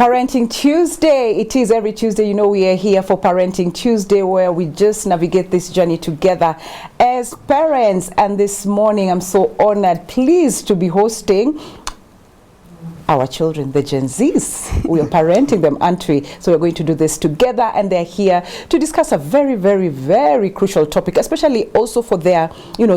Parenting Tuesday. It is every Tuesday. You know, we are here for Parenting Tuesday, where we just navigate this journey together as parents. And this morning, I'm so honored, pleased to be hosting our children, the Gen Zs. We are parenting them, aren't we? So we're going to do this together, and they're here to discuss a very, very, very crucial topic, especially also for their,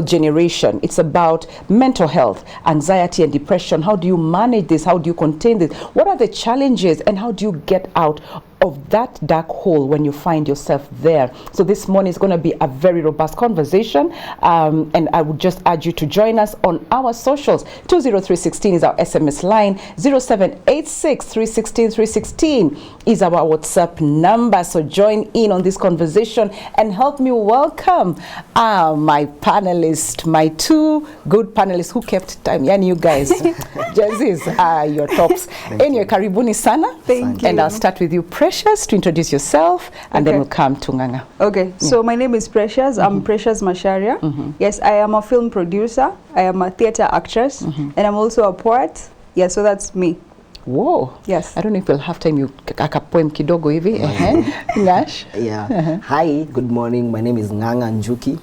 generation. It's about mental health, anxiety and depression. How do you manage this? How do you contain this? What are the challenges, and how do you get out of that dark hole when you find yourself there? So this morning is going to be a very robust conversation, and I would just urge you to join us on our socials. 20316 is our SMS line. 0786 316 316 is our WhatsApp number. So join in on this conversation and help me welcome my panelists, my two good panelists who kept time. Yani, you guys, Jazzies, your tops. Anyway, karibuni sana. Thank you. And I'll start with you, Precious, to introduce yourself, and then we'll come to Nganga. Okay, so my name is Precious. I'm Precious Masharia. Yes, I am a film producer. I am a theater actress, and I'm also a poet. Yeah, so that's me. Whoa. Yes. I don't know if we'll have time. You akapoem kidogo hivi. Ngash. Yeah. Hi, good morning. My name is Nganga Njuki.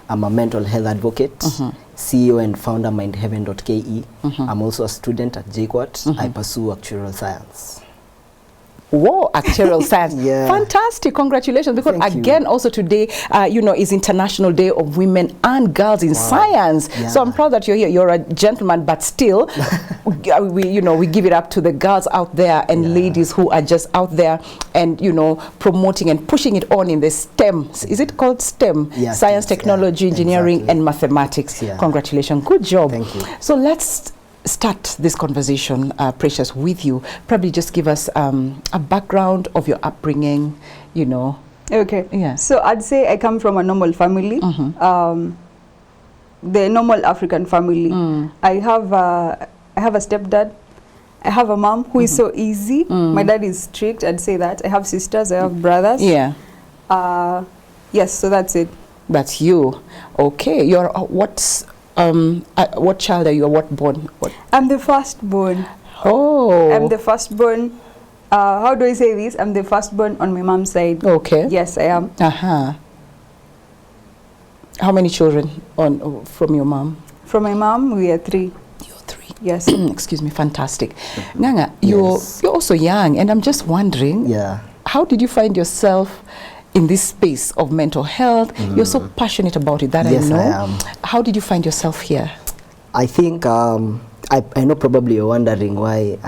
I'm a mental health advocate, CEO and founder mindheaven.ke. I'm also a student at JKUAT. I pursue actuarial science. Whoa, actuarial science. Yeah. Fantastic. Congratulations. Because Thank again, you. Also today, is International Day of Women and Girls in Science. Yeah. So I'm proud that you're here. You're a gentleman, but still, we give it up to the girls out there and ladies who are just out there and, promoting and pushing it on in the STEM. Is it called STEM? Yeah, Science, technology, engineering, exactly. and mathematics. Yeah. Congratulations. Good job. Thank you. So let's start this conversation, Precious, with you. Probably just give us a background of your upbringing, Okay. Yeah. So I'd say I come from a normal family, the normal African family. I have a stepdad. I have a mom who is so easy. My dad is strict. I'd say that. I have sisters. I have brothers. Yeah. Yes. So that's it. That's you. Okay. You're what child are you? Or what born? What? I'm the firstborn. Oh. I'm the firstborn. How do I say this? I'm the firstborn on my mom's side. Okay. Yes, I am. How many children from your mom? From my mom, we are 3. You're 3. Yes. Excuse me. Fantastic. Nganga, you're also young, and I'm just wondering. Yeah. How did you find yourself in this space of mental health? You're so passionate about it that Yes, I know. I am. How did you find yourself here? I think I know probably you're wondering why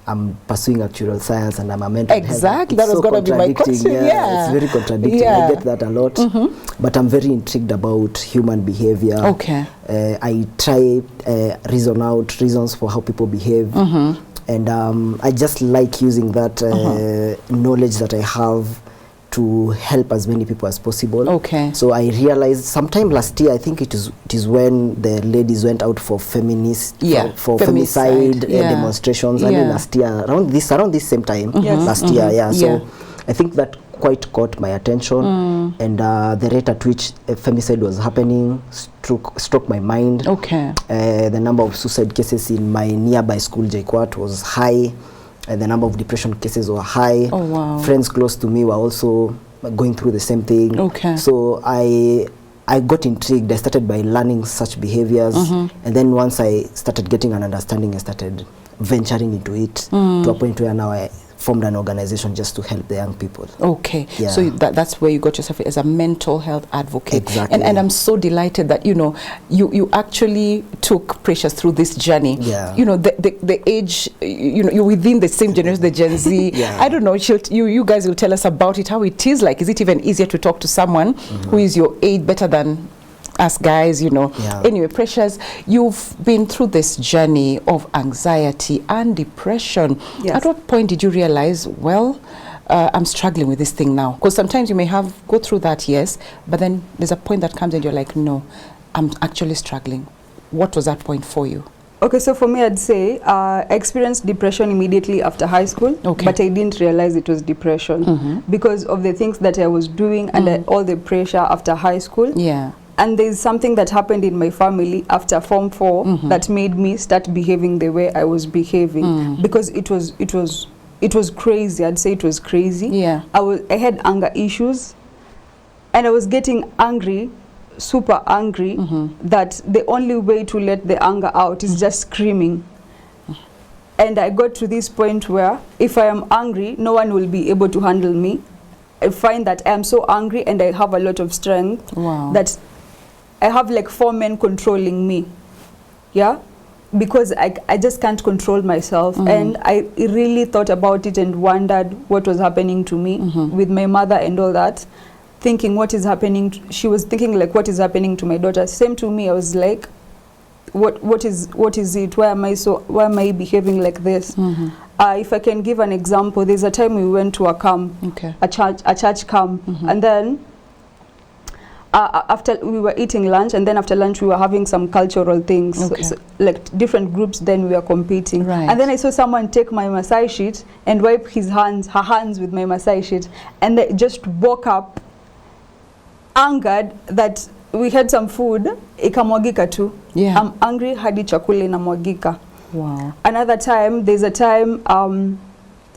I'm pursuing actuarial science and I'm a mental health. Exactly, that was going to be my question. Yeah, it's very contradicting. I get that a lot, but I'm very intrigued about human behavior. Okay. I try reason out reasons for how people behave, and I just like using that knowledge that I have to help as many people as possible. Okay. So I realized sometime last year, I think it is when the ladies went out for feminist, for femicide demonstrations. I mean last year, around this same time, last year, So I think that quite caught my attention, and the rate at which femicide was happening struck my mind. Okay. The number of suicide cases in my nearby school, JKUAT, was high. The number of depression cases were high. Oh, wow. Friends close to me were also going through the same thing. Okay. So I got intrigued. I started by learning such behaviors, and then once I started getting an understanding, I started venturing into it to a point where now I formed an organization just to help the young people. Okay. Yeah. So that's where you got yourself as a mental health advocate. Exactly. And I'm so delighted that you actually took Precious through this journey. Yeah. The age, you're within the same generation, the Gen Z. Yeah. I don't know, you guys will tell us about it, how it is like. Is it even easier to talk to someone who is your age better than us guys, Yeah. Anyway, Precious, you've been through this journey of anxiety and depression. Yes. At what point did you realize, I'm struggling with this thing now? Because sometimes you may go through that, yes, but then there's a point that comes and you're like, no, I'm actually struggling. What was that point for you? Okay, so for me, I'd say I experienced depression immediately after high school, but I didn't realize it was depression because of the things that I was doing and all the pressure after high school. Yeah. And there's something that happened in my family after Form 4 that made me start behaving the way I was behaving because it was it was crazy. I'd say it was crazy. Yeah. I had anger issues, and I was getting angry, super angry, that the only way to let the anger out is just screaming. And I got to this point where if I am angry, no one will be able to handle me. I find that I am so angry and I have a lot of strength. Wow. That I have like 4 men controlling me. Yeah? Because I just can't control myself. And I really thought about it and wondered what was happening to me with my mother and all that. Thinking what is happening. She was thinking like what is happening to my daughter. Same to me. I was like, what is it? Why am I behaving like this? If I can give an example, there's a time we went to a camp, a church camp, and then after we were eating lunch, and then after lunch we were having some cultural things, so like different groups. Then we were competing, and then I saw someone take my Maasai sheet and wipe her hands with my Maasai sheet, and I just woke up angered that we had some food ikamwagika tu. I'm angry hadi chakula inamwagika. Wow. Another time, there's a time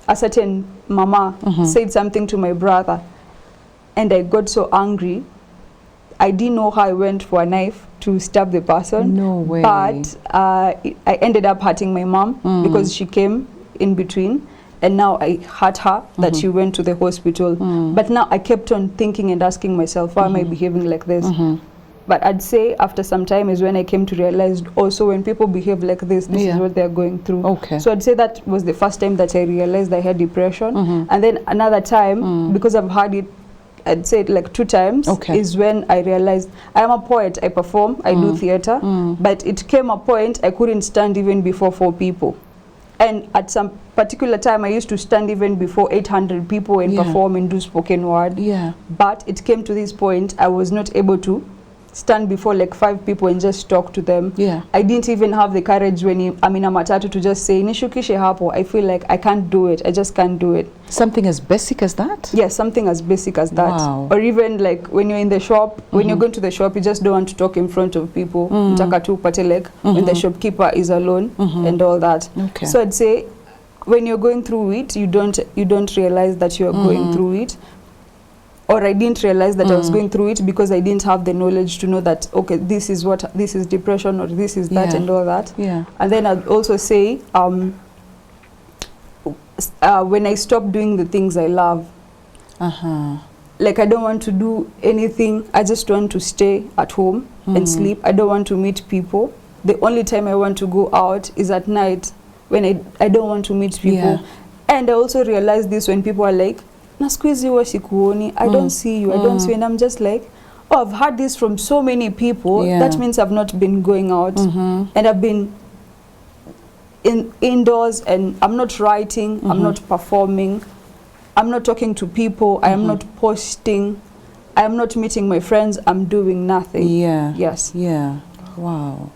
a certain mama said something to my brother, and I got so angry. I didn't know how I went for a knife to stab the person. No way. But I ended up hurting my mom because she came in between, and now I hurt her that she went to the hospital. But now I kept on thinking and asking myself, why am I behaving like this? But I'd say after some time is when I came to realize also when people behave like this is what they're going through. So I'd say that was the first time that I realized I had depression. And then another time, because I've had it, I'd say it like 2 times, is when I realized I am a poet, I perform, I do theater, but it came a point I couldn't stand even before 4 people. And at some particular time I used to stand even before 800 people and perform and do spoken word. But it came to this point I was not able to stand before like 5 people and just talk to them. I didn't even have the courage when I'm in a matatu to just say nishukishe hapo. I feel like I can't do it. I just can't do it. Something as basic as that? Yes, something as basic as that. Wow. Or even like when you're in the shop, when you're going to the shop, you just don't want to talk in front of people. Mtaka tu upate like when the shopkeeper is alone and all that. So I'd say when you're going through it, you don't realize that you're going through it. Or I didn't realize that I was going through it because I didn't have the knowledge to know that, okay, this is depression or this is that and all that. And then I'd also say, when I stopped doing the things I love, like I don't want to do anything, I just want to stay at home and sleep. I don't want to meet people. The only time I want to go out is at night when I don't want to meet people. And I also realized this when people are like, na siku hizi huwa sikuoni, I don't see you, I don't see you, and I'm just like, oh, I've heard this from so many people, that means I've not been going out, and I've been indoors, and I'm not writing, I'm not performing, I'm not talking to people, I am not posting, I am not meeting my friends, I'm doing nothing. Wow.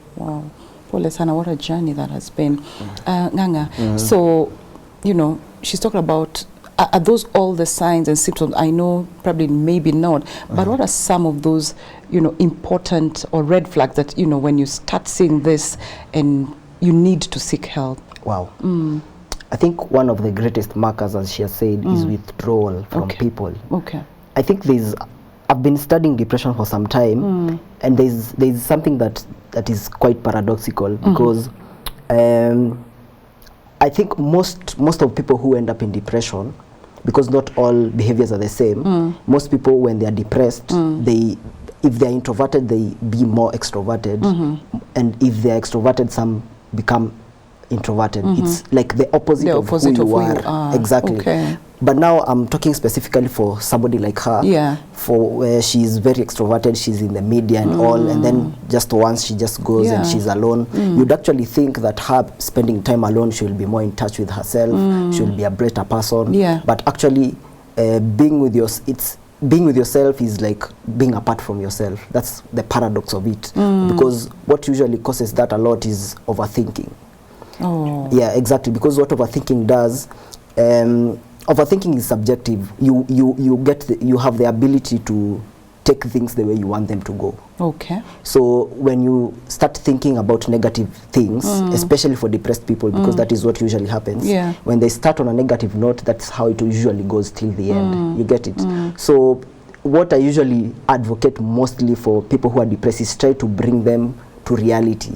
Pole sana, what a journey that has been. Nganga, so, you know, she's talking about, are those all the signs and symptoms? I know probably maybe not, but what are some of those, you know, important or red flags that, you know, when you start seeing this and you need to seek help? Wow. I think one of the greatest markers, as she has said, is withdrawal from people. I think I've been studying depression for some time, and there's something that is quite paradoxical, because I think most of people who end up in depression, because not all behaviors are the same, most people when they are depressed, if they are introverted, they be more extroverted, and if they are extroverted, some become introverted. It's like the opposite of who you are. Exactly. But now I'm talking specifically for somebody like her, for where she's very extroverted, she's in the media and all, and then just once she just goes and she's alone. You'd actually think that her spending time alone, she'll be more in touch with herself, she'll be a better person. But actually, being with yourself is like being apart from yourself. That's the paradox of it. Because what usually causes that a lot is overthinking. Yeah, exactly. Because what overthinking does, overthinking is subjective. You have the ability to take things the way you want them to go. Okay. So when you start thinking about negative things, especially for depressed people, because that is what usually happens. Yeah. When they start on a negative note, that's how it usually goes till the end. You get it? So what I usually advocate mostly for people who are depressed is try to bring them to reality.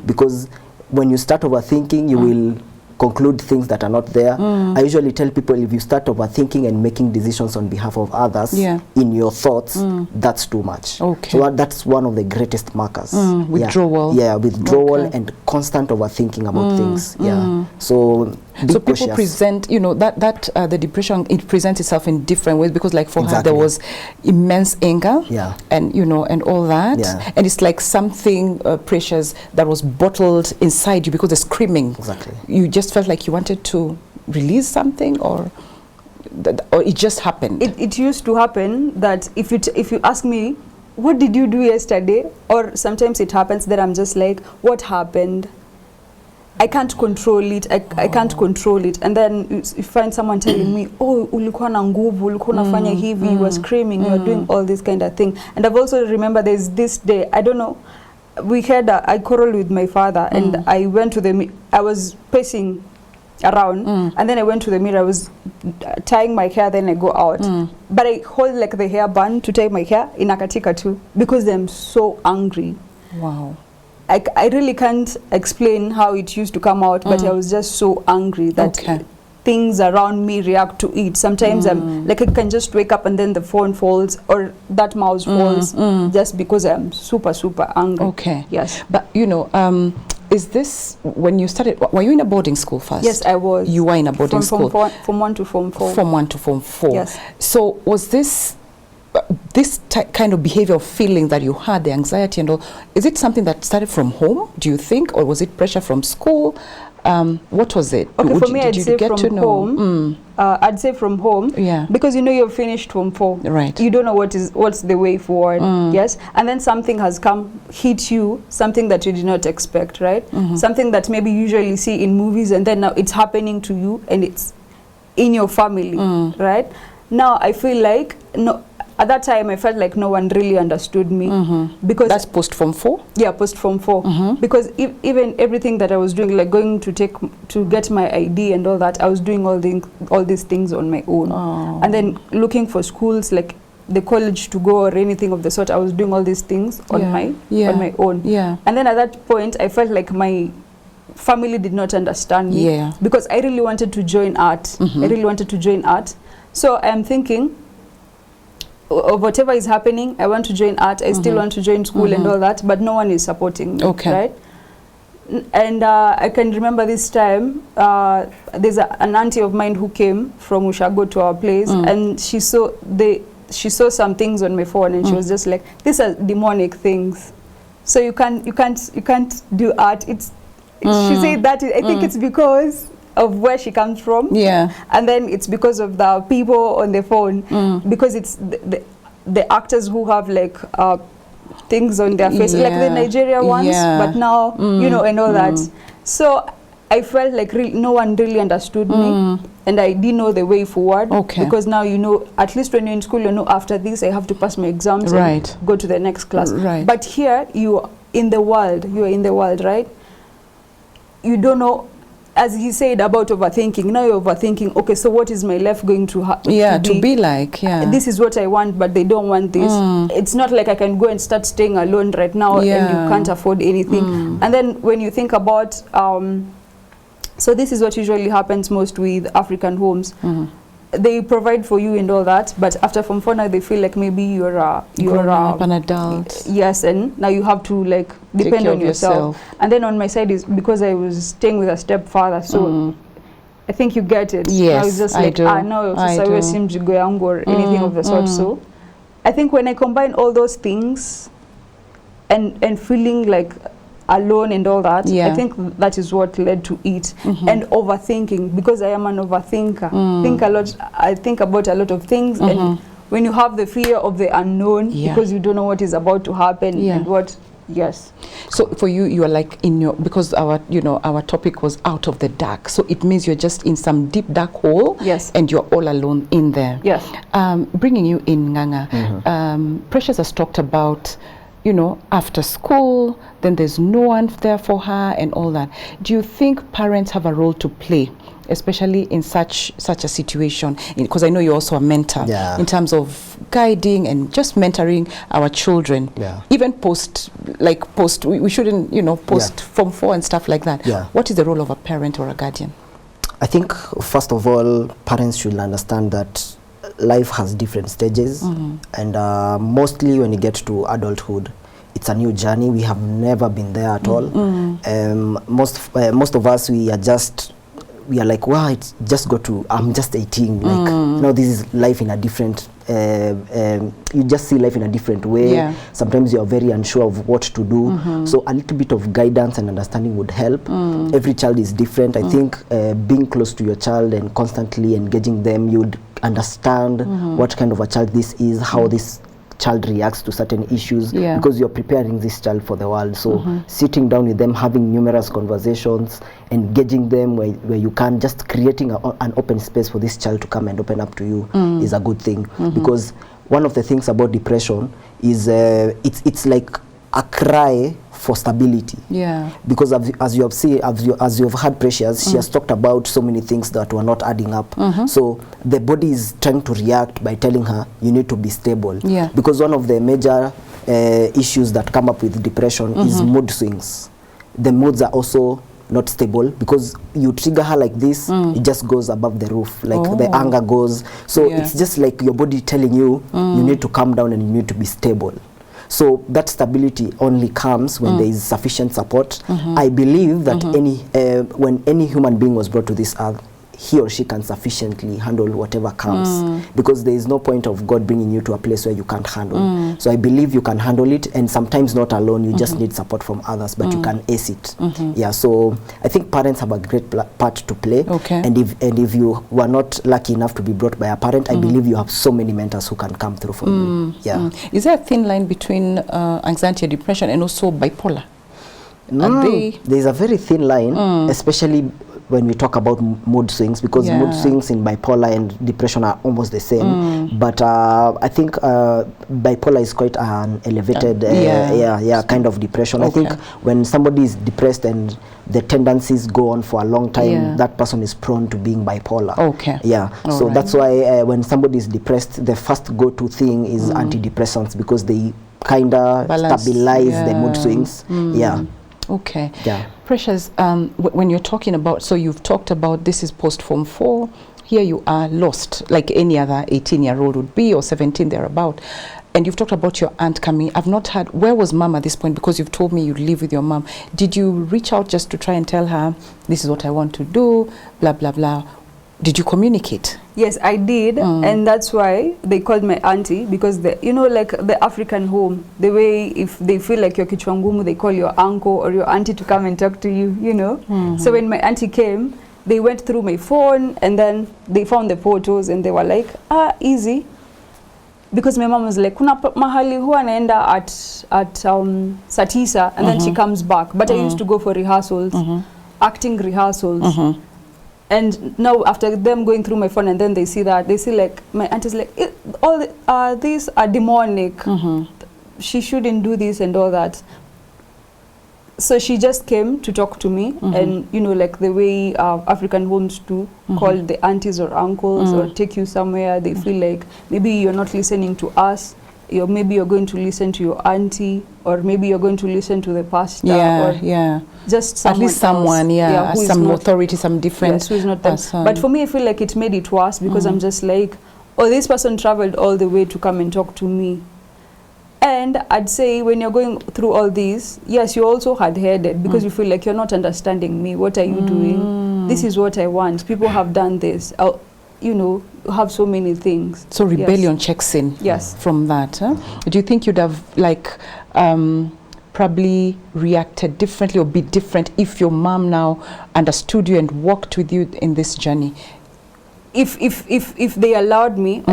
Because when you start overthinking, you will conclude things that are not there. I usually tell people, if you start overthinking and making decisions on behalf of others in your thoughts, that's too much. Okay. So that's one of the greatest markers. Withdrawal. Yeah, withdrawal and constant overthinking about things. Yeah. So people present, you know, that the depression, it presents itself in different ways, because like for her there was immense anger, and you know, and all that, and it's like something precious that was bottled inside you because the screaming. Exactly. You just felt like you wanted to release something, or it just happened. It used to happen that if you ask me, what did you do yesterday, or sometimes it happens that I'm just like, what happened? I can't control it. I can't control it. And then you find someone telling me, oh, ulikuwa na nguvu, ulikuwa unafanya hivi, you were screaming, you were doing all this kind of thing. And I've also remember there's this day, I don't know, we had I quarreled with my father, and I went to I was pacing around, and then I went to the mirror. I was tying my hair, then I go out, but I hold like the hair band to tie my hair in Akatika too, because I'm so angry. Wow. I really can't explain how it used to come out, but I was just so angry that things around me react to it. Sometimes I'm like, I can just wake up and then the phone falls, or that mouse falls, just because I'm super angry. Okay. Yes. But you know, is this when you started? Were you in a boarding school first? Yes, I was. You were in a boarding school. From 1 to Form 4. From 1 to Form 4. Yes. So was this kind of behavior or feeling that you had, the anxiety and all, is it something that started from home, do you think, or was it pressure from school? What was it? Okay, for me, I'd say from home. I'd say from home. Yeah. Because you know you've finished Form 4. Right. You don't know what's the way forward. Yes. And then something has hit you, something that you did not expect, right? Something that maybe you usually see in movies, and then now it's happening to you, and it's in your family, right? Now I feel like at that time, I felt like no one really understood me, because that's post Form 4. Yeah, post Form 4. Because even everything that I was doing, like going to get my ID and all that, I was doing all these things on my own, and then looking for schools like the college to go or anything of the sort. I was doing all these things on my own. Yeah. And then at that point, I felt like my family did not understand me. Yeah. Because I really wanted to join art. I really wanted to join art. So I'm thinking, whatever is happening, I want to join art. I still want to join school and all that, but no one is supporting me. Okay. Right? And I can remember this time, there's an auntie of mine who came from Ushago to our place, and she saw some things on my phone, and she was just like, "These are demonic things, so you can't do art." She said that I think it's because of where she comes from, and then it's because of the people on the phone, because it's the actors who have like things on their face, like the Nigeria ones, but now you know, and all that. So I felt like no one really understood me, and I didn't know the way forward. Because now you know, at least when you're in school, you know, after this I have to pass my exams and go to the next class. But here you are in the world, right? You don't know. As he said about overthinking, now you're overthinking, okay, so what is my life going to be like? This is what I want, but they don't want this. It's not like I can go and start staying alone right now, and you can't afford anything. And then when you think about, so this is what usually happens most with African homes. They provide for you and all that, but after Form 4 now they feel like maybe you're an adult. Yes, and now you have to like depend on yourself. And then on my side is because I was staying with a stepfather, so I think you get it. Yes, I was just like, no, or anything of the sort. So I think when I combine all those things and feeling like alone and all that, I think that is what led to it. And overthinking, because I am an overthinker. Think a lot. I think about a lot of things, and when you have the fear of the unknown, because you don't know what is about to happen and what Yes. So for you, you are like in your, because our, you know, our topic was out of the dark. So it means you're just in some deep dark hole. Yes. And you're all alone in there. Yes. Bringing you in, Nganga, Precious has talked about, you know, after school, then there's no one there for her and all that. Do you think parents have a role to play, especially in such a situation? Because I know you're also a mentor, in terms of guiding and just mentoring our children, even post, we shouldn't, you know, post Form 4 and stuff like that. What is the role of a parent or a guardian? I think, first of all, parents should understand that life has different stages, and mostly when you get to adulthood, it's a new journey. We have never been there at all. Most of us, we are like, wow, it's just got to, I'm just 18. Like, you know, this is life in a different, you just see life in a different way. Sometimes you are very unsure of what to do. So a little bit of guidance and understanding would help. Every child is different. I think being close to your child and constantly engaging them, you'd understand what kind of a child this is, how this child reacts to certain issues, because you're preparing this child for the world. So sitting down with them, having numerous conversations, engaging them where you can, just creating an open space for this child to come and open up to you is a good thing. Because one of the things about depression is it's like a cry for stability. Because as you have seen, as you have heard Precious, she has talked about so many things that were not adding up. So the body is trying to react by telling her you need to be stable. Because one of the major issues that come up with depression is mood swings. The moods are also not stable, because you trigger her like this, it just goes above the roof, like the anger goes. So it's just like your body telling you you need to calm down and you need to be stable. So that stability only comes when there is sufficient support. I believe that when any human being was brought to this earth, he or she can sufficiently handle whatever comes, because there is no point of God bringing you to a place where you can't handle. So I believe you can handle it, and sometimes not alone. You just need support from others, but you can ace it. Yeah, so I think parents have a great part to play. And if you were not lucky enough to be brought by a parent, I believe you have so many mentors who can come through for you. Is there a thin line between anxiety and depression and also bipolar? There's a very thin line, especially when we talk about mood swings, because mood swings in bipolar and depression are almost the same. But I think bipolar is quite an elevated kind of depression. I think when somebody is depressed and the tendencies go on for a long time, that person is prone to being bipolar. So that's why when somebody is depressed, the first go-to thing is antidepressants, because they kind of stabilize the mood swings. Precious, when you're talking about, so you've talked about this is post Form 4, here you are lost, like any other 18-year-old would be, or 17 thereabout. And you've talked about your aunt coming. I've not heard, where was mom at this point? Because you've told me you live with your mom. Did you reach out just to try and tell her, this is what I want to do, blah, blah, blah? Did you communicate? Yes, I did, and that's why they called my auntie, because you know, like the African home, the way if they feel like you're kichwa ngumu, they call your uncle or your auntie to come and talk to you, you know. So when my auntie came, they went through my phone, and then they found the photos, and they were like, easy. Because my mom was like, kuna mahali huwa naenda at saa tisa, and then she comes back. But I used to go for rehearsals, acting rehearsals. And now after them going through my phone, and then they see that, they see like, my auntie's like, all these are demonic. She shouldn't do this and all that. So she just came to talk to me, and you know, like the way African homes do, call the aunties or uncles or take you somewhere. They feel like maybe you're not listening to us, maybe you're going to listen to your auntie, or maybe you're going to listen to the pastor, or just someone, at least someone else, some authority, some different. Who is not them. But for me, I feel like it made it worse, because I'm just like, oh, this person traveled all the way to come and talk to me. And I'd say when you're going through all these, yes, you're also hard-headed, because you feel like you're not understanding me. What are you doing? This is what I want. People have done this. You know, have so many things. So rebellion checks in from that. Do you think you'd have like probably reacted differently or be different if your mom now understood you and walked with you in this journey? If they allowed me,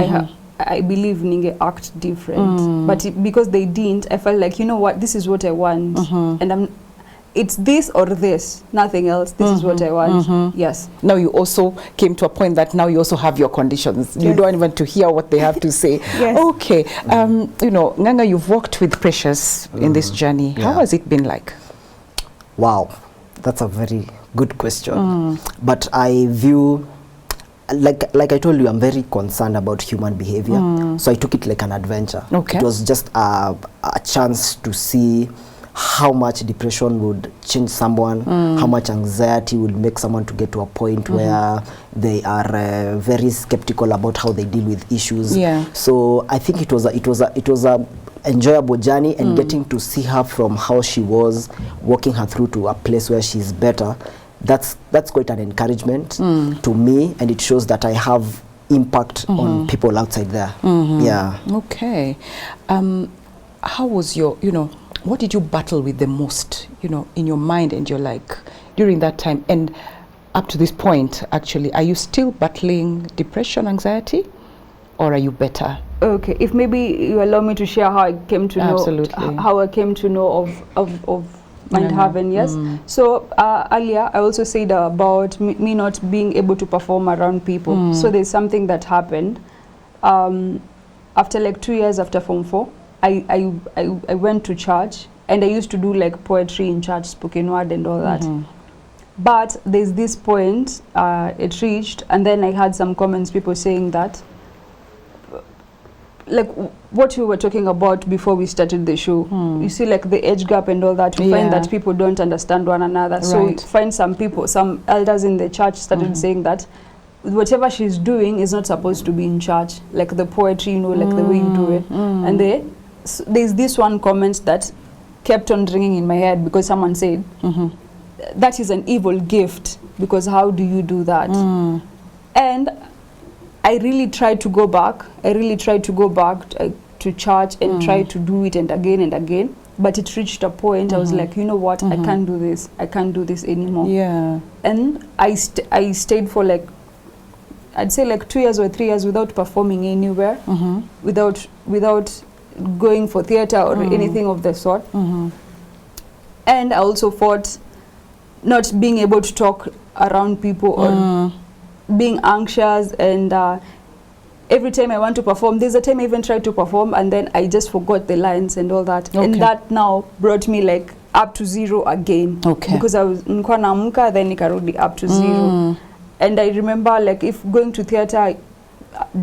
I believe ninge act different. But because they didn't, I felt like, you know what, this is what I want. And it's this or this, nothing else. This is what I want. Yes. Now you also came to a point that now you also have your conditions. You don't even to hear what they have to say. Yes. Okay. You know, Nganga, you've worked with Precious in this journey. How has it been like? Wow, that's a very good question. But I view, like I told you, I'm very concerned about human behavior. So I took it like an adventure. Okay. It was just a chance to see how much depression would change someone, how much anxiety would make someone to get to a point where they are very skeptical about how they deal with issues. Yeah. So I think it was a enjoyable journey, and getting to see her from how she was, walking her through to a place where she's better. That's quite an encouragement to me, and it shows that I have impact on people outside there. Yeah. Okay. How was your, you know, what did you battle with the most, you know, in your mind and your like during that time and up to this point? Actually, are you still battling depression, anxiety, or are you better? Okay, if maybe you allow me to share how I came to know, how I came to know of Mindhaven. Yes. So earlier I also said about me not being able to perform around people. So there's something that happened after like 2 years after Form 4. I went to church, and I used to do like poetry in church, spoken word and all that. But there's this point it reached, and then I had some comments, people saying that, like what you were talking about before we started the show, you see like the age gap and all that, we find that people don't understand one another. So we find some people, some elders in the church started saying that whatever she's doing is not supposed to be in church, like the poetry, you know, like the way you do it. And there's this one comment that kept on ringing in my head, because someone said, that is an evil gift, because how do you do that? And I really tried to go back. To church and try to do it and again. But it reached a point, I was like, you know what, I can't do this. I can't do this anymore. Yeah. And I stayed for like, I'd say like 2 years or 3 years without performing anywhere, without going for theater or anything of the sort. And I also fought not being able to talk around people or being anxious, and every time I want to perform, there's a time I even tried to perform and then I just forgot the lines and all that. And that now brought me like up to zero again. Because I was nilikuwa naamka, then nikarudi up to zero. And I remember like if going to theater,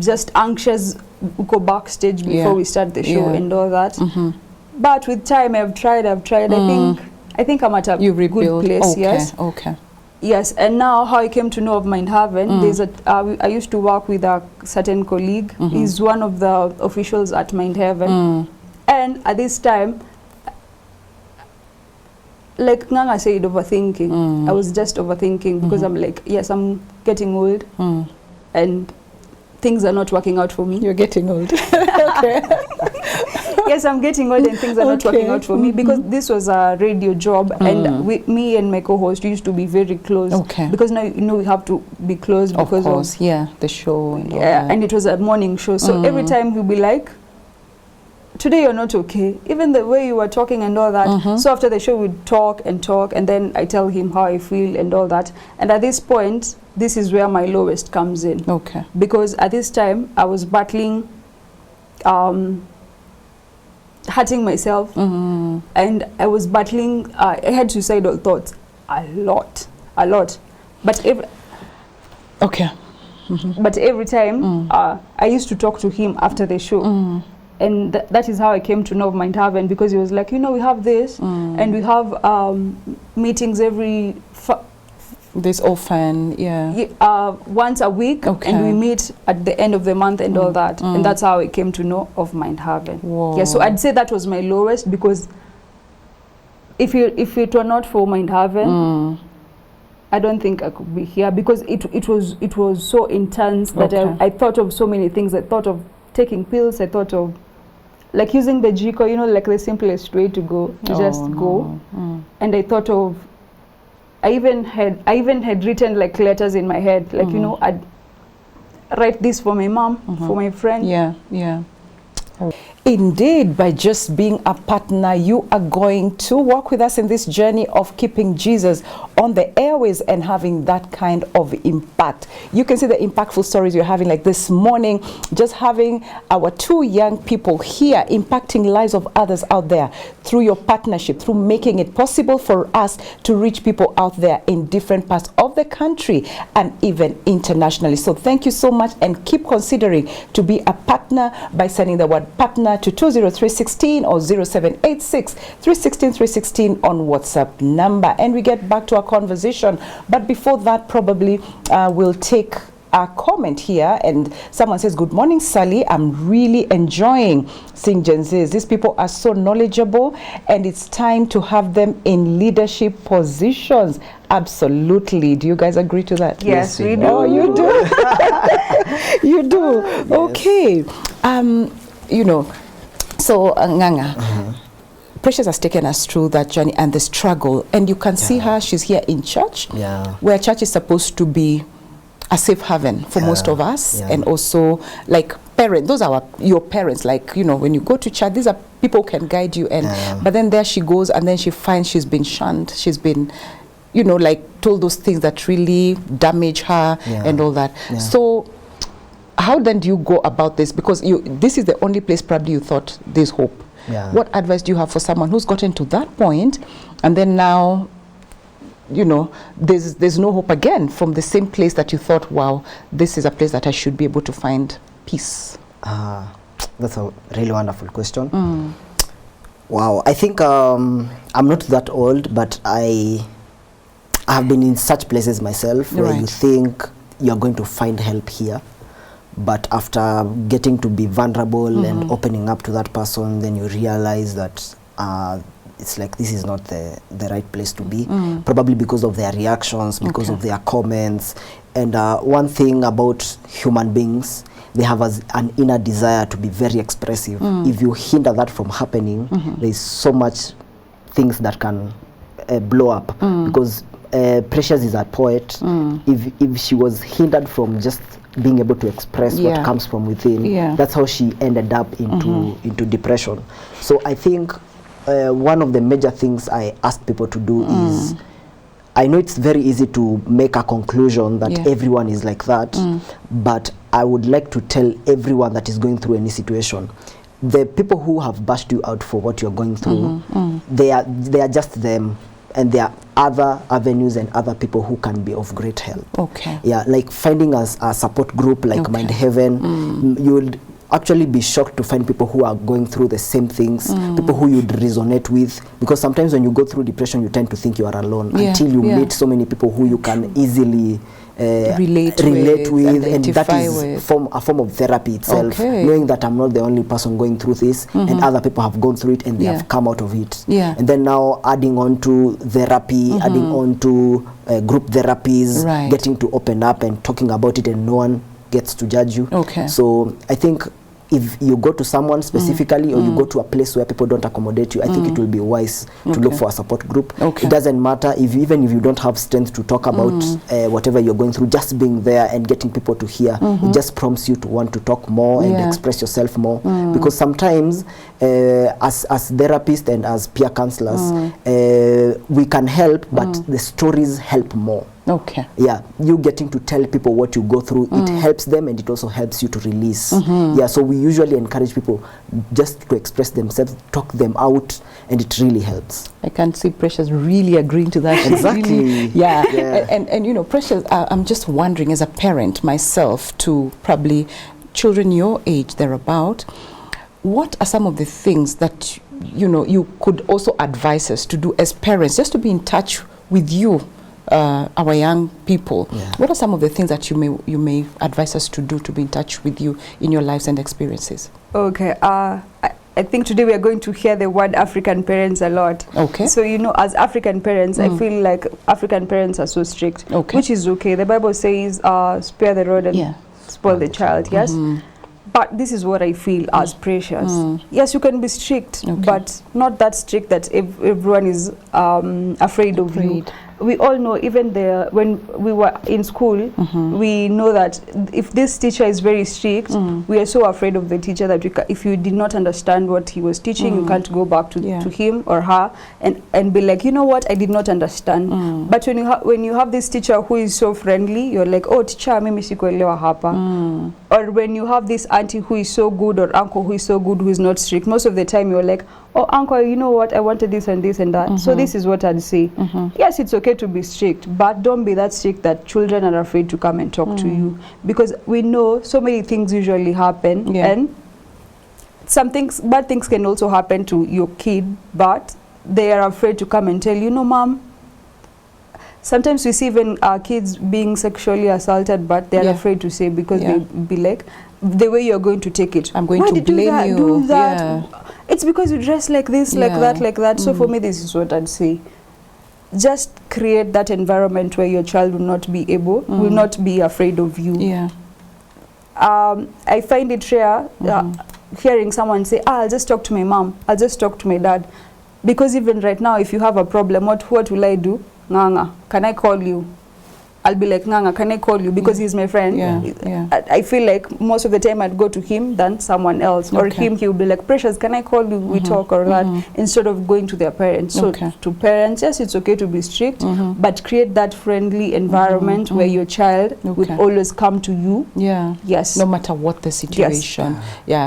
just anxious, go backstage before we start the show and all that. But with time I've tried. I think I'm at a good place. Yes. Yes, and now how I came to know of Mindhaven, there's I used to work with a certain colleague. He's one of the officials at Mindhaven. And at this time, like Nganga said, overthinking. I was just overthinking because I'm like, yes, I'm getting old and things are not working out for me. You're getting old. Yes, I'm getting old and things are not working out for me, because this was a radio job and me and my co-host used to be very close. Because now, you know, we have to be close because of the show. And all that. And it was a morning show. So every time he'll be like, today you're not okay. Even the way you were talking and all that. So after the show we'd talk, and then I tell him how I feel and all that. And at this point, this is where my lowest comes in. Because at this time, I was battling hurting myself, and I was battling, I had suicidal thoughts a lot. But every time I used to talk to him after the show. And that is how I came to know of Mindhaven, because he was like, you know, we have this and we have meetings every this often, once a week, and we meet at the end of the month and all that. And that's how I came to know of Mindhaven. Yeah, so I'd say that was my lowest, because if it were not for Mindhaven, I don't think I could be here, because it was so intense that I thought of so many things. I thought of taking pills. I thought of like using the Jiko, you know, like the simplest way to go, go. And I thought of, I even had written like letters in my head, like, you know, write this for my mom, for my friend. Yeah, yeah. Indeed, by just being a partner, you are going to walk with us in this journey of keeping Jesus on the airways and having that kind of impact. You can see the impactful stories you're having, like this morning, just having our 2 young people here impacting lives of others out there through your partnership, through making it possible for us to reach people out there in different parts of the country and even internationally. So thank you so much, and keep considering to be a partner by sending the word partner to 20316 or 0786 316 316 on WhatsApp number, and we get back to our conversation. But before that, probably we'll take a comment here, and someone says, good morning, Sally. I'm really enjoying seeing Gen Zs. These people are so knowledgeable, and it's time to have them in leadership positions. Absolutely. Do you guys agree to that? Yes, we do. Oh, you do. You do. Yes. Okay. You know, so Nganga, Precious has taken us through that journey and the struggle, and you can see her. She's here in church, where church is supposed to be a safe haven for most of us, and also like parents. Those are your parents. Like, you know, when you go to church, these are people who can guide you. And but then there she goes, and then she finds she's been shunned. She's been, you know, like told those things that really damage her and all that. So how then do you go about this? Because this is the only place probably you thought there's hope. What advice do you have for someone who's gotten to that point, and then now, you know, there's no hope again from the same place that you thought, wow, this is a place that I should be able to find peace? That's a really wonderful question. Wow, I think I'm not that old, but I have been in such places myself where you think you're going to find help here, but after getting to be vulnerable and opening up to that person, then you realize that it's like this is not the right place to be, probably because of their reactions, because of their comments. And one thing about human beings, they have an inner desire to be very expressive. If you hinder that from happening, there's so much things that can blow up, because Precious is a poet. If she was hindered from just being able to express what comes from within, that's how she ended up into depression. So I think one of the major things I ask people to do is, I know it's very easy to make a conclusion that everyone is like that, but I would like to tell everyone that is going through any situation, the people who have bashed you out for what you're going through, they are just them, and there are other avenues and other people who can be of great help. Yeah, like finding a support group like Mind Heaven. You would actually be shocked to find people who are going through the same things, people who you'd resonate with, because sometimes when you go through depression, you tend to think you are alone until you meet so many people who you can easily relate with, and that is a form of therapy itself, knowing that I'm not the only person going through this, and other people have gone through it and they have come out of it. And then now adding on to therapy, adding on to group therapies, getting to open up and talking about it, and no one gets to judge you. So I think if you go to someone specifically, or you go to a place where people don't accommodate you, I think it will be wise to look for a support group. It doesn't matter even if you don't have strength to talk about whatever you're going through, just being there and getting people to hear, it just prompts you to want to talk more and express yourself more. Because sometimes as therapists and as peer counselors, we can help, but the stories help more. Yeah, you getting to tell people what you go through, it helps them, and it also helps you to release. Yeah, so we usually encourage people just to express themselves, talk them out, and it really helps. I can see Precious really agreeing to that. Exactly. And you know, Precious, I'm just wondering, as a parent myself to probably children your age thereabout, what are some of the things that you know you could also advise us to do as parents, just to be in touch with you, our young people? What are some of the things that you may advise us to do to be in touch with you in your lives and experiences? I think today we are going to hear the word African parents a lot. So, you know, as African parents, I feel like African parents are so strict, which is okay. The Bible says, spare the rod and spoil the child, yes? But this is what I feel as Precious. Yes, you can be strict, but not that strict that everyone is afraid of you. we all know, even when we were in school, we know that if this teacher is very strict, we are so afraid of the teacher that if you did not understand what he was teaching, you can't go back to him or her and be like, you know what, I did not understand. But when you have this teacher who is so friendly, you're like, oh, teacher, mimi sikuelewa hapa. Or when you have this auntie who is so good, or uncle who is so good, who is not strict, most of the time you're like, oh, uncle, you know what, I wanted this and this and that. So this is what I'd say. Yes, it's okay to be strict, but don't be that strict that children are afraid to come and talk to you, because we know so many things usually happen, and some things, bad things can also happen to your kid, but they are afraid to come and tell you, no, mom. Sometimes we see even our kids being sexually assaulted, but they're afraid to say, because they'll be like, the way you're going to take it, I'm going to blame you. Do that. It's because you dress like this, like that, like that. So for me, this is what I'd say. Just create that environment where your child will not be will not be afraid of you. I find it rare hearing someone say, I'll just talk to my mom, I'll just talk to my dad. Because even right now, if you have a problem, what will I do? Nganga, can I call you? I'll be like, Nganga, can I call you? Because he's my friend. I feel like most of the time I'd go to him than someone else. Or him, he'll be like, Precious, can I call you? We talk or that, instead of going to their parents. So to parents, yes, it's okay to be strict, but create that friendly environment where your child would always come to you. Yes. No matter what the situation.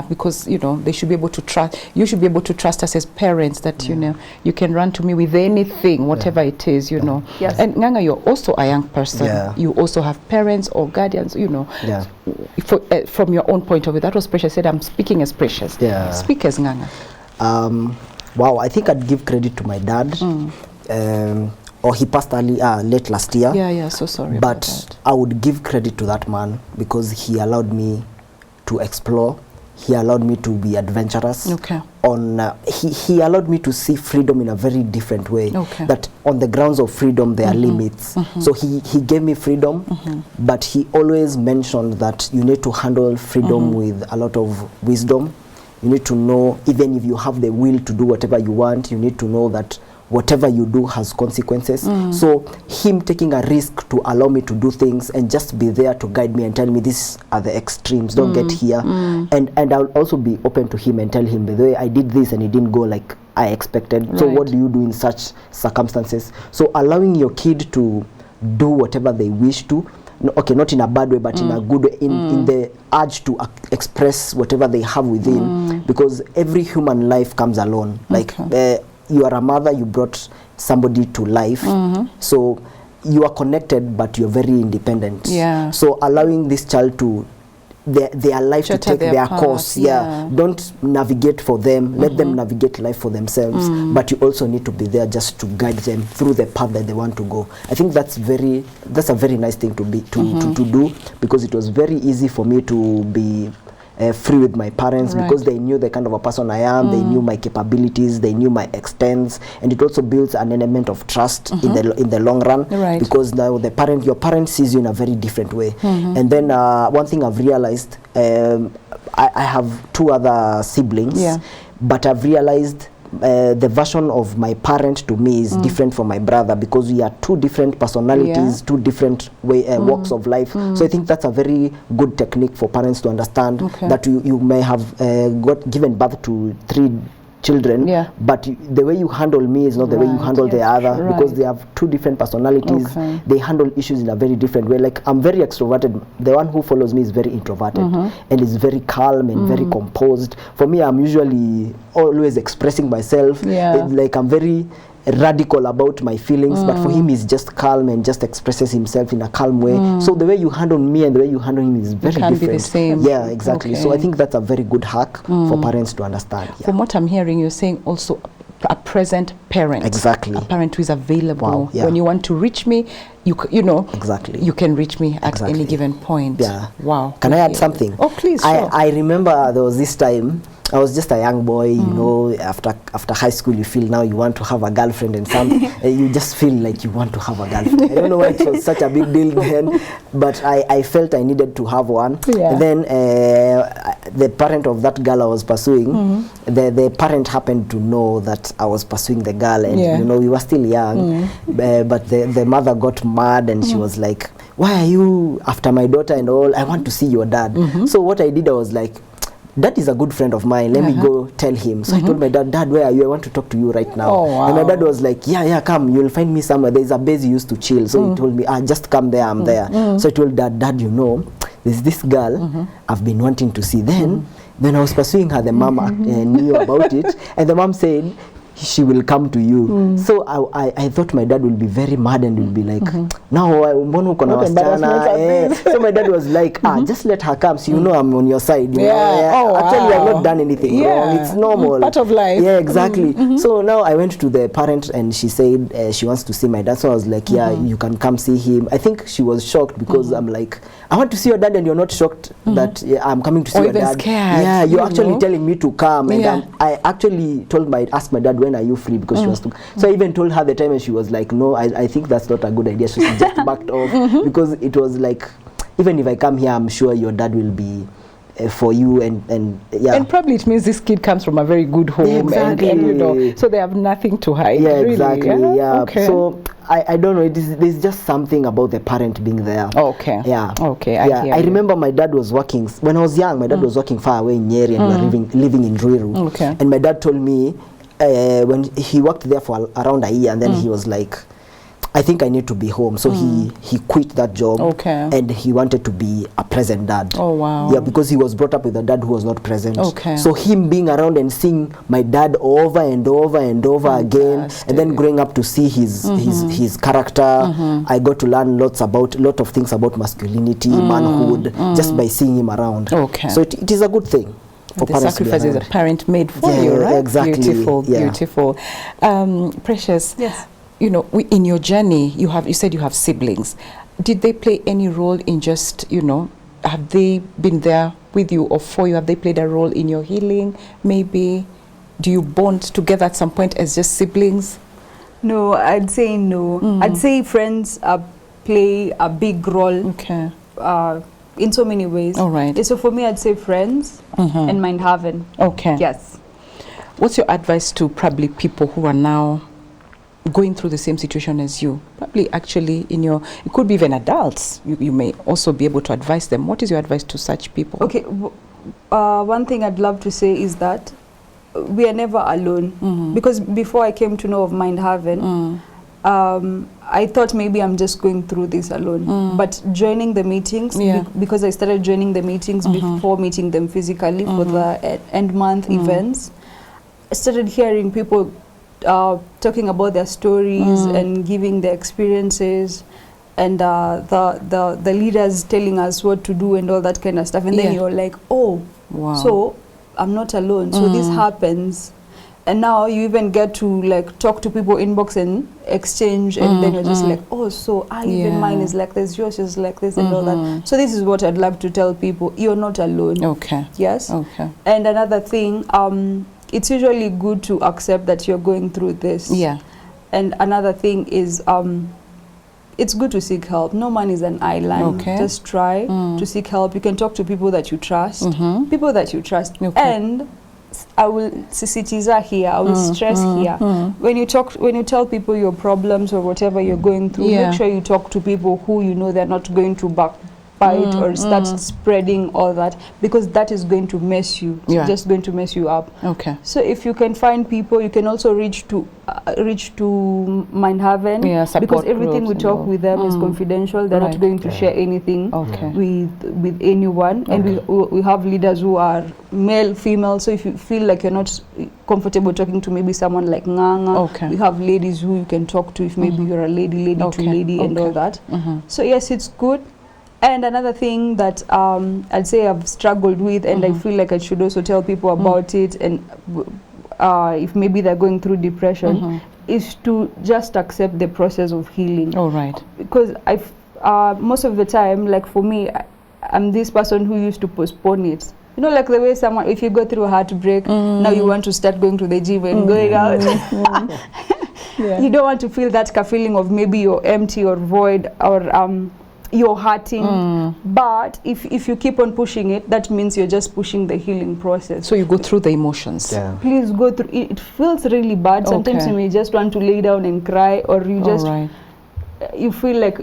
Because, you know, they should be able to trust, you should be able to trust us as parents that, you know, you can run to me with anything, whatever it is, you know. And Nganga, you're also a young person. You also have parents or guardians, you know. From your own point of view, that was Precious said, I'm speaking as Precious. Speak as Nganga. Wow, I think I'd give credit to my dad. Or he passed late last year. So sorry. But I would give credit to that man, because he allowed me to explore. He allowed me to be adventurous. He allowed me to see freedom in a very different way. That on the grounds of freedom there are limits. So he gave me freedom, but he always mentioned that you need to handle freedom with a lot of wisdom. You need to know, even if you have the will to do whatever you want, you need to know that whatever you do has consequences. So him taking a risk to allow me to do things and just be there to guide me and tell me these are the extremes, don't get here. And I'll also be open to him and tell him, by the way, I did this and it didn't go like I expected. So what do you do in such circumstances? So allowing your kid to do whatever they wish to, not in a bad way, but in a good way, in the urge to express whatever they have within, because every human life comes alone. Like you are a mother, you brought somebody to life, so you are connected, but you're very independent. So allowing this child to their life to take their course. Don't navigate for them. Let them navigate life for themselves. But you also need to be there just to guide them through the path that they want to go. I think that's a very nice thing to do, because it was very easy for me to be free with my parents, because they knew the kind of a person I am, they knew my capabilities, they knew my extents, and it also builds an element of trust in the long run, because now your parent sees you in a very different way. And then one thing I've realized, I have 2 other siblings, but I've realized the version of my parent to me is different from my brother, because we are 2 different personalities, 2 different walks of life. So I think that's a very good technique for parents to understand, that you may have given birth to 3 children, but the way you handle me is not the way you handle the other, because they have 2 different personalities. They handle issues in a very different way. Like, I'm very extroverted. The one who follows me is very introverted and is very calm and very composed. For me, I'm usually always expressing myself. Like, I'm very radical about my feelings, but for him he's just calm and just expresses himself in a calm way. So the way you handle me and the way you handle him is very different. Be the same. Yeah, exactly. So I think that's a very good hack for parents to understand. From what I'm hearing, you're saying also a present parent. Exactly. A parent who is available. When you want to reach me, you know, you can reach me at any given point. Can I add something? Oh, please. Sure. I remember there was this time I was just a young boy, you know. After high school, you feel now you want to have a girlfriend, and you just feel like you want to have a girlfriend. I don't know why it was such a big deal then, but I felt I needed to have one. Yeah. And then the parent of that girl I was pursuing, the parent happened to know that I was pursuing the girl, and you know, we were still young, but the mother got mad, and she was like, why are you after my daughter and all? I want to see your dad. So what I did, I was like, Dad is a good friend of mine. Let me go tell him. So I told my dad, Dad, where are you? I want to talk to you right now. Oh, wow. And my dad was like, yeah, come. You'll find me somewhere. There's a base you used to chill. So he told me, just come there. I'm there. So I told Dad, you know, there's this girl I've been wanting to see. Then when I was pursuing her, the mom knew about it. And the mom said, she will come to you. So I thought my dad will be very mad and will be like, now mbona uko na wasichana? So my dad was like, just let her come, so you know I'm on your side. You know? Oh, actually, I've not done anything wrong. It's normal. Part of life. Yeah, exactly. So now I went to the parent, and she said she wants to see my dad. So I was like, yeah, you can come see him. I think she was shocked because I'm like, I want to see your dad, and you're not shocked that I'm coming to see your dad. Scared, yeah, you're actually telling me to come, and I actually asked my dad, when are you free, because she was so I even told her the time, and she was like, no, I think that's not a good idea. So she just backed off because it was like, even if I come here, I'm sure your dad will be for you, and yeah. And probably it means this kid comes from a very good home, exactly. and you know, so they have nothing to hide. Yeah, really. exactly. Yeah. Okay. So I don't know. There's just something about the parent being there. Okay. Yeah. Okay. I remember my dad was working when I was young. My dad was working far away in Nyeri, and we were living in Ruiru. Okay. And my dad told me when he worked there for around a year, and then he was like, I think I need to be home. So he quit that job. Okay. And he wanted to be a present dad. Oh, wow. Yeah, because he was brought up with a dad who was not present. Okay. So him being around and seeing my dad over and over and over again, and then growing up to see his character, I got to learn lot of things about masculinity, manhood, just by seeing him around. Okay. So it is a good thing. The sacrifices a parent made for you, right? Exactly. Beautiful, beautiful. Precious. Yes. You know, in your journey, you said you have siblings. Did they play any role in just, you know, have they been there with you or for you? Have they played a role in your healing? Maybe, do you bond together at some point as just siblings? No, I'd say no. I'd say friends play a big role. Okay. In so many ways. All right. So for me, I'd say friends and Mindhaven. Okay. Yes. What's your advice to probably people who are now going through the same situation as you? Probably actually it could be even adults. You may also be able to advise them. What is your advice to such people? Okay. One thing I'd love to say is that we are never alone. Because before I came to know of Mindhaven, I thought maybe I'm just going through this alone. But joining the meetings, because I started joining the meetings before meeting them physically for the end month events, I started hearing people talking about their stories and giving their experiences, and the leaders telling us what to do and all that kind of stuff. And then you're like, oh, wow. So I'm not alone. So this happens. And now you even get to like talk to people, inbox and exchange, and then you're just like, oh, so even mine is like this, yours is like this, and all that. So this is what I'd love to tell people: you're not alone. Okay. Yes. Okay. And another thing, it's usually good to accept that you're going through this. Yeah. And another thing is, it's good to seek help. No man is an island. Okay. Just try to seek help. You can talk to people that you trust. People that you trust. Okay. And I will sisitiza here, I will stress here. When you tell people your problems or whatever you're going through, make sure you talk to people who you know they're not going to backbite or start spreading all that, because that is going to mess you. It's just going to mess you up. Okay. So if you can find people, you can also reach to Mindhaven, because everything we talk with them is confidential. They're not going to share anything with anyone. And we have leaders who are male, female. So if you feel like you're not comfortable talking to maybe someone like Nganga, we have ladies who you can talk to if maybe you're a lady to lady and all that. So yes, it's good. And another thing that I'd say I've struggled with, and I feel like I should also tell people about it, and if maybe they're going through depression, is to just accept the process of healing. All right. Because most of the time, like for me, I'm this person who used to postpone it. You know, like the way someone, if you go through a heartbreak, now you want to start going to the gym and going out. Yeah. You don't want to feel that feeling of maybe you're empty or void or you're hurting. But if you keep on pushing it, that means you're just pushing the healing process. So you go through the emotions. Yeah. Please go through it. It feels really bad. Sometimes Okay. you may just want to lay down and cry, or you just All right. you feel like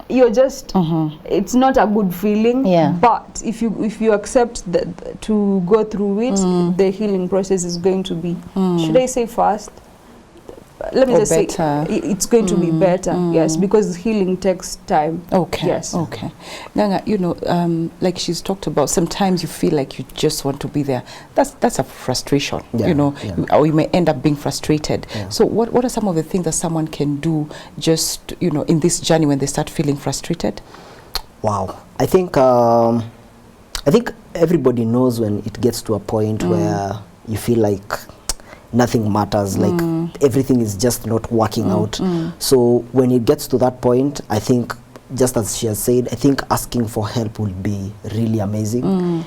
you're just it's not a good feeling. Yeah. But if you accept that to go through it, the healing process is going to be, should I say fast? Let me Or just better. say it's going to be better. Yes, because healing takes time. Okay. Yes. Okay. Nganga, you know, like she's talked about, sometimes you feel like you just want to be there. That's a frustration, Yeah, you know, yeah. or you may end up being frustrated. Yeah. So what are some of the things that someone can do just, you know, in this journey when they start feeling frustrated? Wow. I think everybody knows when it gets to a point where you feel like nothing matters, like everything is just not working out. So when it gets to that point, I think, just as she has said, I think asking for help would be really amazing.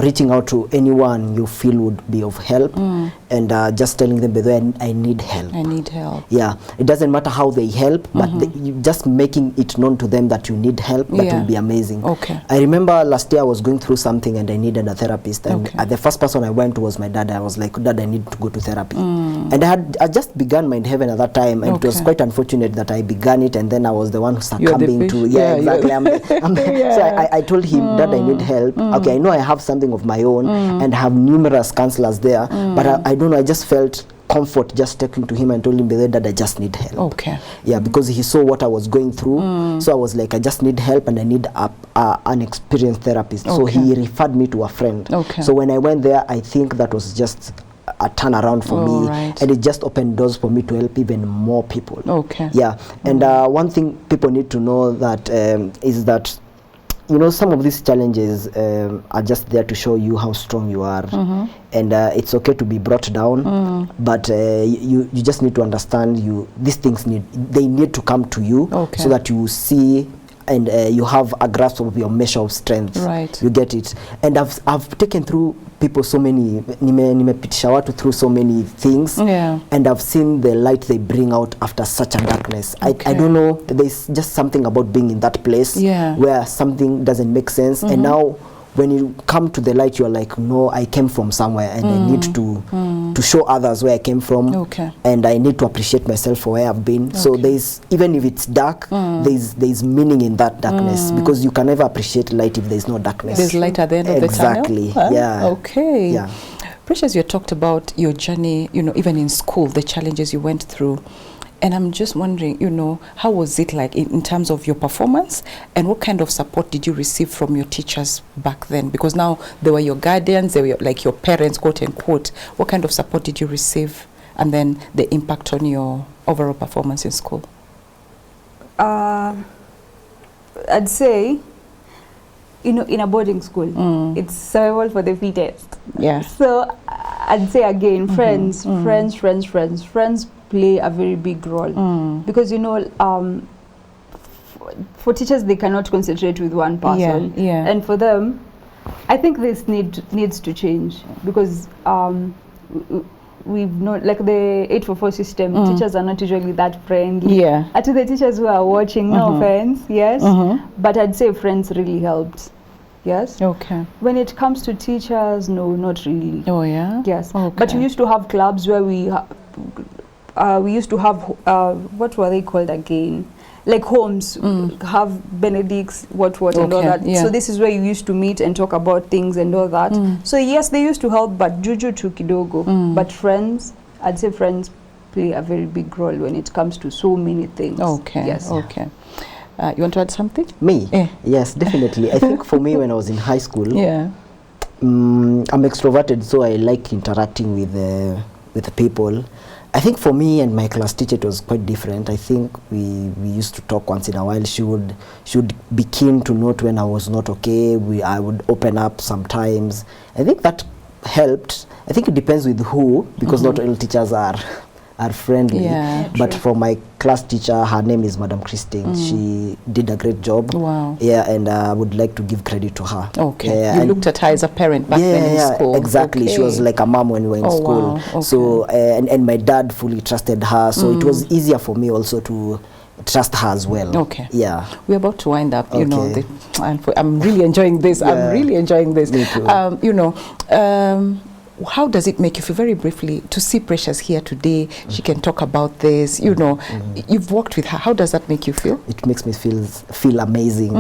Reaching out to anyone you feel would be of help, and just telling them, by the way, I need help. I need help. Yeah, it doesn't matter how they help, but you just making it known to them that you need help, that Yeah. will be amazing. Okay. I remember last year I was going through something and I needed a therapist, and Okay. the first person I went to was my dad. I was like, Dad, I need to go to therapy. And I just began Mind Heaven at that time, and it was Okay. quite unfortunate that I began it, and then I was the one You're the succumbing to, fish. yeah, Yeah, exactly. Yeah. So I told him, Dad, I need help. Okay, I know I have something of my own, and I have numerous counselors there, but I don't know, I just felt comfort just talking to him and told him, Dad, I just need help. Okay. Yeah, because he saw what I was going through. So I was like, I just need help and I need an experienced therapist. So Okay. he referred me to a friend. Okay. So when I went there, I think that was just a turnaround for me. Right. And it just opened doors for me to help even more people. Okay. Yeah. And one thing people need to know that is that, you know, some of these challenges are just there to show you how strong you are, and it's okay to be brought down, but you just need to understand these things need to come to you, Okay. so that you see and you have a grasp of your measure of strength. Right. You get it. And I've taken through people so many, nimepitisha watu through so many things, Yeah. and I've seen the light they bring out after such a darkness. Okay. I don't know, there's just something about being in that place, Yeah. where something doesn't make sense, and now when you come to the light, you're like, no, I came from somewhere, and I need to show others where I came from, Okay. and I need to appreciate myself for where I've been. So Okay. there's, even if it's dark, there's meaning in that darkness, because you can never appreciate light if there's no darkness. There's light at the end of the tunnel. Exactly. Huh? Yeah. Okay. Yeah. Precious, you talked about your journey, you know, even in school, the challenges you went through. And I'm just wondering, you know, how was it like in terms of your performance, and what kind of support did you receive from your teachers back then? Because now they were your guardians, they were like your parents, quote unquote. What kind of support did you receive, and then the impact on your overall performance in school? I'd say, you know, in a boarding school, it's survival for the fittest. Yeah. So I'd say again, friends play a very big role, because, you know, for teachers, they cannot concentrate with one person. Yeah. And for them, I think this needs to change, because we've not, like the 844 system, teachers are not usually that friendly. Yeah. To the teachers who are watching, no offense, yes, but I'd say friends really helped. Yes. Okay. When it comes to teachers, no, not really. Oh, yeah? Yes. Okay. But we used to have clubs where we used to have what were they called again? Like homes, have Benedicts, what and all Okay, that. yeah. So this is where you used to meet and talk about things and all that. So yes, they used to help, but juju tu kidogo. But friends, I'd say friends play a very big role when it comes to so many things. Okay. Yes. Okay. You want to add something? Me? Eh. Yes, definitely. I think for me, when I was in high school, Yeah. I'm extroverted, so I like interacting with the people. I think for me and my class teacher, it was quite different. I think we used to talk once in a while. She would be keen to note when I was not okay. I would open up sometimes. I think that helped. I think it depends with who, because not all teachers are are friendly. Yeah, but for my class teacher, her name is Madam Christine. She did a great job. Wow. Yeah, and I would like to give credit to her. Okay. You looked at her as a parent back then in school. Exactly. Okay. She was like a mom when we were in school. Wow. Okay. So and my dad fully trusted her, so it was easier for me also to trust her as well. Okay. Yeah. We're about to wind up. You know, Okay. I'm really enjoying this. Yeah. I'm really enjoying this. Me too. You know, how does it make you feel, very briefly, to see Precious here today? She can talk about this. You know, you've worked with her. How does that make you feel? It makes me feel amazing.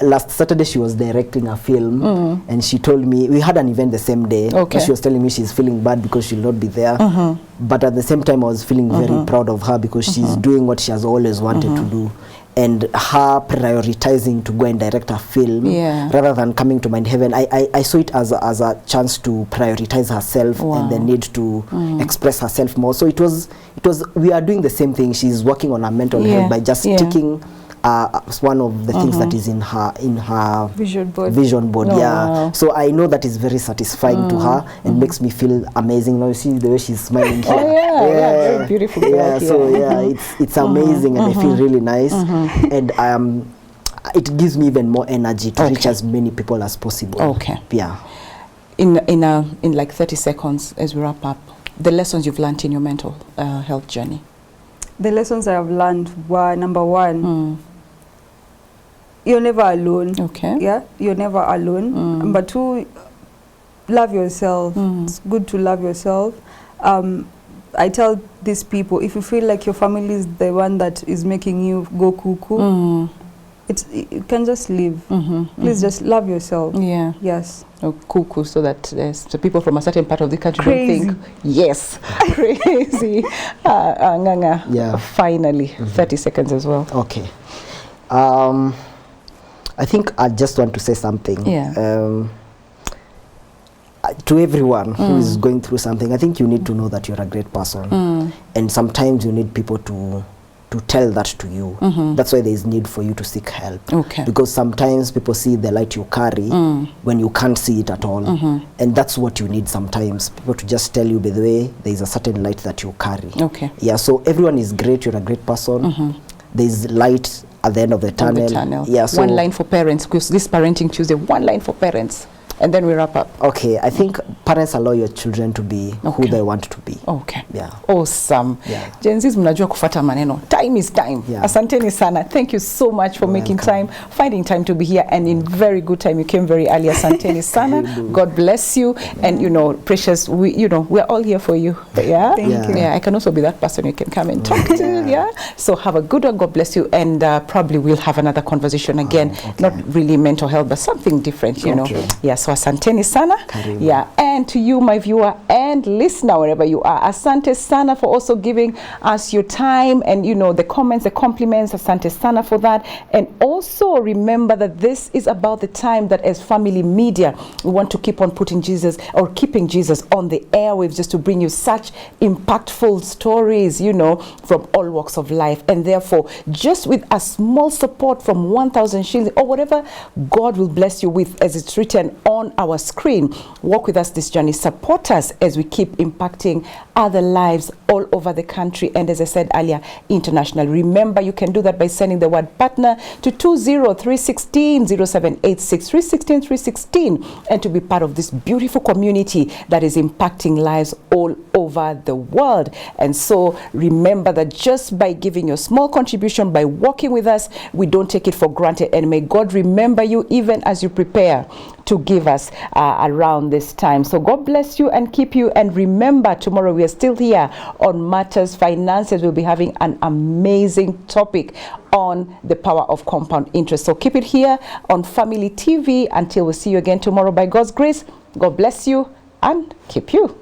Last Saturday she was directing a film, and she told me, we had an event the same day. Okay. She was telling me she's feeling bad because she'll not be there. But at the same time I was feeling very proud of her because she's doing what she has always wanted to do. And her prioritizing to go and direct a film rather than coming to Mind Heaven, I saw it as a chance to prioritize herself and the need to express herself more. So it was we are doing the same thing. She's working on her mental health by just taking one of the things that is in her vision board. Wow. So I know that is very satisfying to her and makes me feel amazing. Now you see the way she's smiling here. Very beautiful. So it's amazing, and I feel really nice, and it gives me even more energy to reach as many people as possible. Okay. Yeah. In like 30 seconds as we wrap up, the lessons you've learned in your mental health journey. The lessons I have learned were, number one, you're never alone. Okay. Yeah, you're never alone. Number two, love yourself. It's good to love yourself. I tell these people, if you feel like your family is the one that is making you go cuckoo, you can just leave. Please just love yourself. Yeah. Yes. Cuckoo, so that the people from a certain part of the country Crazy. don't think, yes, crazy. Nganga, Yeah. Finally, 30 seconds as well. Okay. I think I just want to say something. Yeah. To everyone who is going through something, I think you need to know that you're a great person. And sometimes you need people to tell that to you. That's why there is need for you to seek help. Okay. Because sometimes people see the light you carry when you can't see it at all. And that's what you need sometimes. People to just tell you, by the way, there is a certain light that you carry. Okay. Yeah, so everyone is great. You're a great person. There is light at the end of the tunnel. Yeah, so one line for parents, because this Parenting Tuesday, one line for parents. And then we wrap up. Okay, I think parents allow your children to be who they want to be. Okay. Yeah. Awesome. Yeah. Gen Zs mnajua kufuata maneno. Time is time. Yeah. Asanteni sana. Thank you so much for making time, finding time to be here, and in very good time. You came very early. Asanteni sana. God bless you. And you know, Precious, we're all here for you. Yeah. Thank you. Yeah, I can also be that person you can come and talk to. Yeah. So have a good one. God bless you. And probably we'll have another conversation again. Not really mental health, but something different, you know. Yeah. So asanteni sana. Karibu. Yeah. And to you, my viewer and listener, wherever you are, asante sana for also giving us your time and, the comments, the compliments. Asante sana for that. And also remember that this is about the time that as Family Media, we want to keep on keeping Jesus on the airwaves, just to bring you such impactful stories, from all walks of life. And therefore, just with a small support from 1,000 shillings or whatever God will bless you with, as it's written on our screen, walk with us this journey. Support us as we keep impacting other lives all over the country, and as I said earlier, international. Remember, you can do that by sending the word partner to 20316 0786 316 316, and to be part of this beautiful community that is impacting lives all over the world. And so remember that just by giving your small contribution, by walking with us, we don't take it for granted. And may God remember you even as you prepare to give us around this time. So God bless you and keep you. And remember, tomorrow we are still here on Matters Finances. We'll be having an amazing topic on the power of compound interest. So keep it here on Family TV until we see you again tomorrow by God's grace. God bless you and keep you.